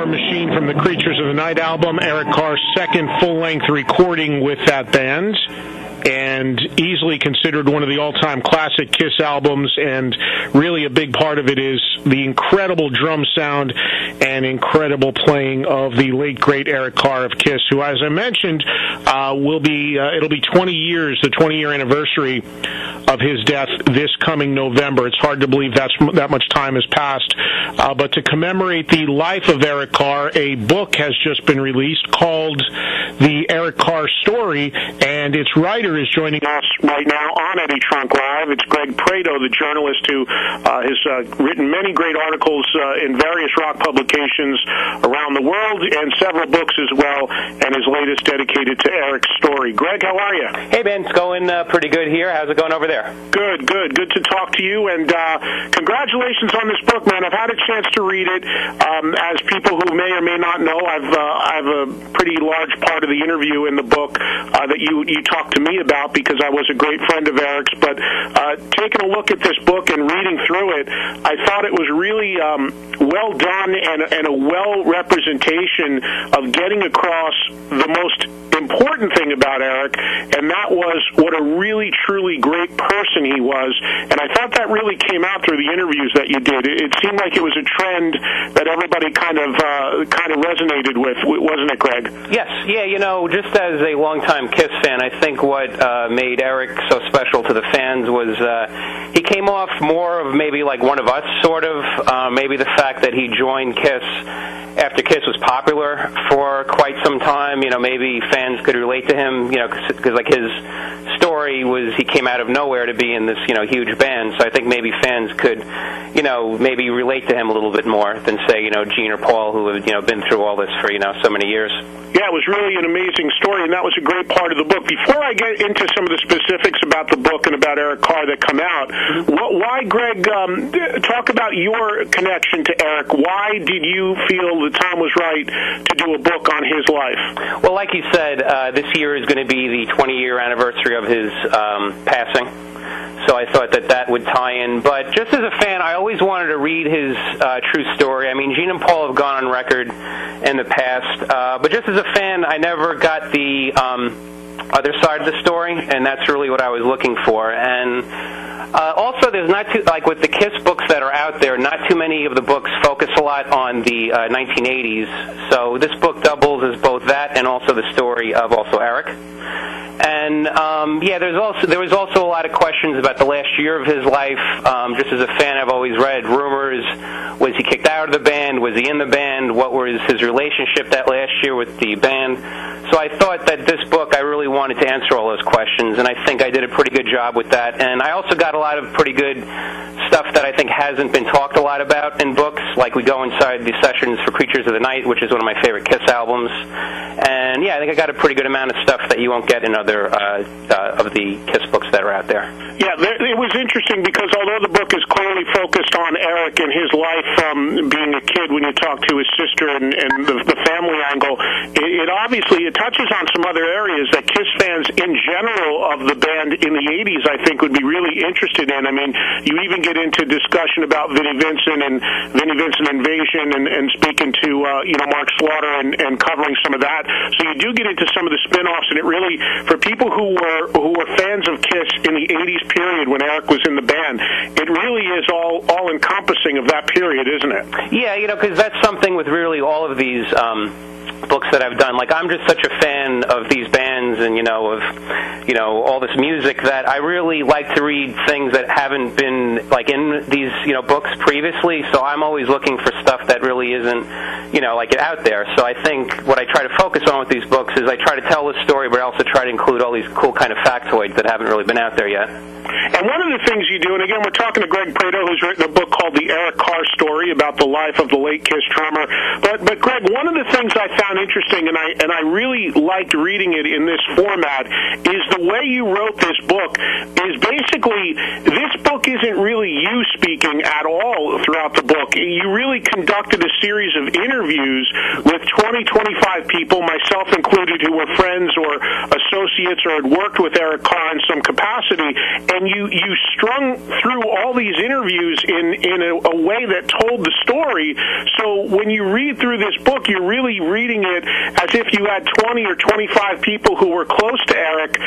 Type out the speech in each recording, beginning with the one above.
War Machine from the Creatures of the Night album, Eric Carr's second full-length recording with that band, and easily considered one of the all-time classic Kiss albums, and really a big part of it is the incredible drum sound and incredible playing of the late, great Eric Carr of Kiss, who, as I mentioned, it'll be 20 years, the 20-year anniversary of his death this coming November. It's hard to believe that much time has passed. But to commemorate the life of Eric Carr, a book has just been released called The Eric Carr Story, and its writer is joining us right now on Eddie Trunk Live. It's Greg Prato, the journalist who has written many great articles in various rock publications around the world, and several books as well, and his latest dedicated to Eric's story. Greg, how are you? Hey, Ben, it's going pretty good here. How's it going over there? Good to talk to you, and congratulations on this book, man. I've had a chance to read it. As people who may or may not know, I have a pretty large part of the interview in the book that you talked to me about, because I was a great friend of Eric's. But taking a look at this book and reading through it, I thought it was really well done and a well representation of getting across the most important thing about Eric, and that was what a really, truly great person he was. And I thought that really came out through the interviews that you did. It seemed like it was a trend that everybody kind of resonated with, wasn't it, Greg? Yes. Yeah, just as a longtime Kiss fan, I think what made Eric so special to the fans was he came off more of maybe like one of us, sort of. Maybe the fact that he joined Kiss after Kiss was popular for quite some time. Maybe fans could relate to him, because like his story was he came out of nowhere to be in this, huge band. So I think maybe fans could, maybe relate to him a little bit more than, say, Gene or Paul, who have, been through all this for, so many years. Yeah, it was really an amazing story, and that was a great part of the book. Before I get into some of the specifics about the book and about Eric Carr that come out, why, Greg, talk about your connection to Eric. Why did you feel the time was right to do a book on his life? Well, like you said, this year is going to be the 20-year anniversary of his passing. So I thought that would tie in. But just as a fan, I always wanted to read his true story. I mean, Gene and Paul have gone on record in the past. But just as a fan, I never got the other side of the story, and that's really what I was looking for. And also, there's not too, like with the Kiss books that are out there, not too many of the books focus a lot on the 1980s. So this book doubles as both that and also the story of also Eric. And there was also a lot of questions about the last year of his life. Just as a fan, I've always read rumors. Was he kicked out of the band? Was he in the band? What was his relationship that last year with the band? So I thought that this book, I really wanted to answer all those questions, and I think I did a pretty good job with that. And I also got a lot of pretty good stuff that I think hasn't been talked a lot about in books, like we go inside the sessions for Creatures of the Night, which is one of my favorite Kiss albums. And yeah, I think I got a pretty good amount of stuff that you won't get in other of the Kiss books that are out there. Yeah, it was interesting because although the book is clearly focused on Eric and his life from being a kid when you talk to his sister and the family angle, it obviously touches on some other areas that Kiss fans in general of the band in the 80s, I think, would be really interested in. I mean, you even get into discussion about Vinnie Vincent and Vinnie Vincent Invasion and speaking to Mark Slaughter and covering some of that. So you do get into some of the spin-offs, and it really, for people who were fans of Kiss in the 80s period when Eric was in the band, it really is all encompassing of that period, isn't it? Yeah, because that's something with really all of these books that I've done. Like, I'm just such a fan of these bands and of all this music that I really like to read things that haven't been like in these books previously. So I'm always looking for stuff that really isn't like out there. So I think what I try to focus on with these books is I try to tell the story, but I also try to include all these cool kind of factoids that haven't really been out there yet. And one of the things you do, and again, we're talking to Greg Prato, who's written a book called The Eric Carr Story about the life of the late Kiss drummer. But Greg, one of the things I found found interesting, and I really liked reading it in this format, is the way you wrote this book is basically, this book isn't really you speaking at all throughout the book. You really conducted a series of interviews with 25 people, myself included, who were friends or associates or had worked with Eric Carr in some capacity, and you strung through all these interviews in a way that told the story. So when you read through this book, you're really reading it as if you had 20 or 25 people who were close to Eric,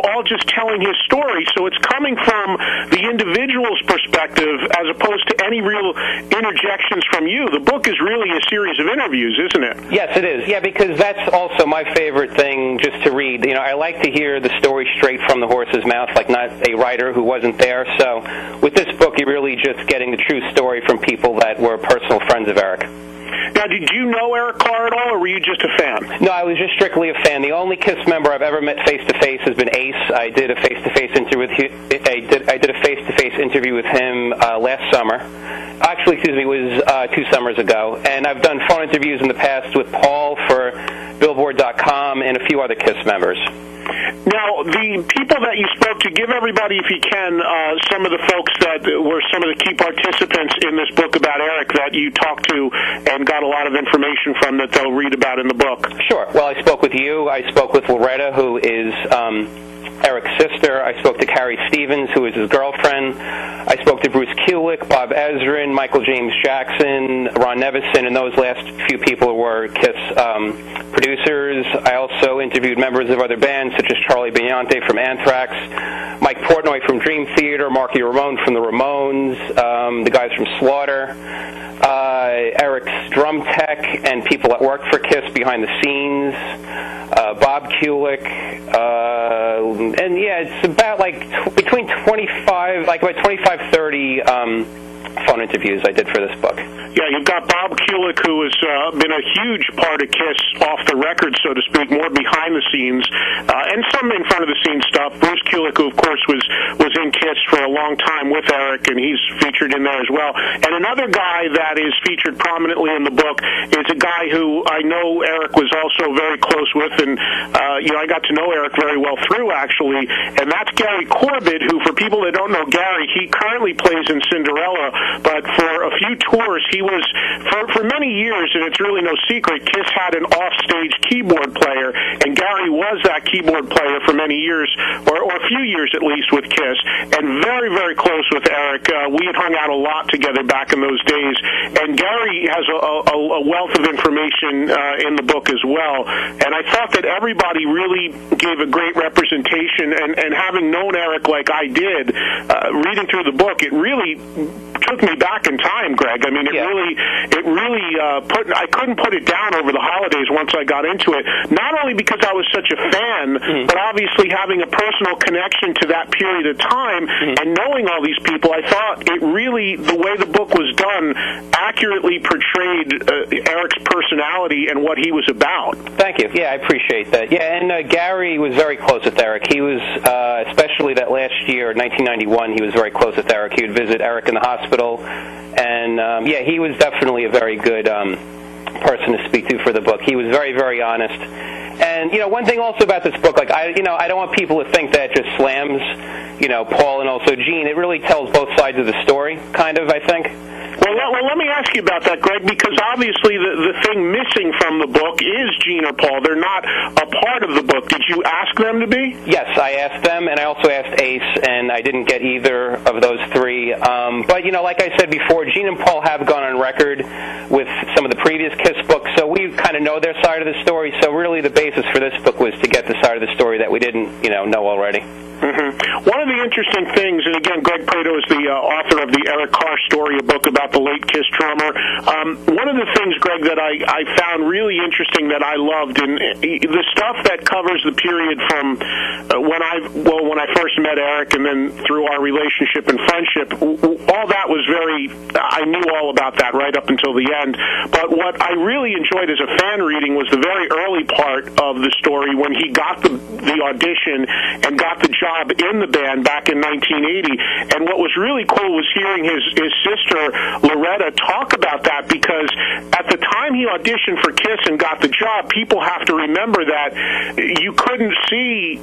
all just telling his story. So it's coming from the individual's perspective as opposed to any real interjections from you. The book is really a series of interviews, isn't it? Yes, it is. Yeah, because that's also my favorite thing just to read. I like to hear the story straight from the horse's mouth, like not a writer who wasn't there. So with this book, you're really just getting the true story from people that were personal friends of Eric. Now, did you know Eric Carr at all, or were you just a fan? No, I was just strictly a fan. The only KISS member I've ever met face-to-face has been Ace. I did a face-to-face interview with him last summer. Actually, it was 2 summers ago. And I've done phone interviews in the past with Paul for Billboard.com and a few other KISS members. Now, the people that you spoke to, give everybody, if you can, some of the folks that were some of the key participants in this book about Eric that you talked to and got a lot of information from that they'll read about in the book. Sure. Well, I spoke with you. I spoke with Loretta, who is Eric's sister. I spoke to Carrie Stevens, who is his girlfriend. I spoke to Bruce Kulick, Bob Ezrin, Michael James Jackson, Ron Nevison, and those last few people were KISS producers. I also interviewed members of other bands, such as Charlie Beniante from Anthrax, Mike Portnoy from Dream Theater, Marky Ramone from the Ramones, the guys from Slaughter, Eric's drum tech, and people that worked for KISS behind the scenes, Bob Kulick, and yeah, it's about between 25, 30 phone interviews I did for this book. Yeah, you've got Bob Kulick, who has been a huge part of KISS off the record, so to speak, more behind the scenes, and some in front of the scenes stuff. Bruce Kulick, who of course was in KISS for a long time with Eric, and he's featured in there as well. And another guy that is featured prominently in the book is a guy who I know Eric was also very close with, and I got to know Eric very well through, actually, and that's Gary Corbett, who, for people that don't know Gary, he currently plays in Cinderella, but for a few tours, he was, for many years, and it's really no secret, KISS had an off-stage keyboard player, and Gary was that keyboard player for many years, or a few years at least, with KISS, and very, very close with Eric. We had hung out a lot together back in those days, and Gary has a wealth of information in the book as well, and I thought that everybody really gave a great representation, and having known Eric like I did, reading through the book, it really took me back in time, Greg. I mean, it really I couldn't put it down over the holidays once I got into it, not only because I was such a fan, but obviously having a personal connection to that period of time and knowing all these people, I thought it really, the way the book was done, accurately portrayed Eric's personality and what he was about. Thank you. Yeah, I appreciate that. Yeah, and Gary was very close with Eric. He was, especially that last year, 1991, he was very close with Eric. He would visit Eric in the hospital, and he was definitely a very good person to speak to for the book. He was very, very honest. And one thing also about this book, I don't want people to think that it just slams, Paul and also Gene. It really tells both sides of the story, kind of, I think. Well, let me ask you about that, Greg, because obviously the thing missing from the book is Gene or Paul. They're not a part of the book. Did you ask them to be? Yes, I asked them, and I also asked Ace, and I didn't get either of those three. But, like I said before, Gene and Paul have gone on record with some of the previous KISS books, so we kind of know their side of the story. So really the basis for this book was to get the side of the story that we didn't, know already. Mm-hmm. One of the interesting things, and again, Greg Prato is the author of the Eric Carr story, a book about the late KISS drummer. One of the things, Greg, that I found really interesting that I loved, and the stuff that covers the period from when I first met Eric and then through our relationship and friendship, all that was I knew all about that right up until the end. But what I really enjoyed as a fan reading was the very early part of the story when he got the audition and got the job in the band back in 1980, and what was really cool was hearing his sister Loretta talk about that, because at the time time he auditioned for Kiss and got the job, people have to remember that you couldn't see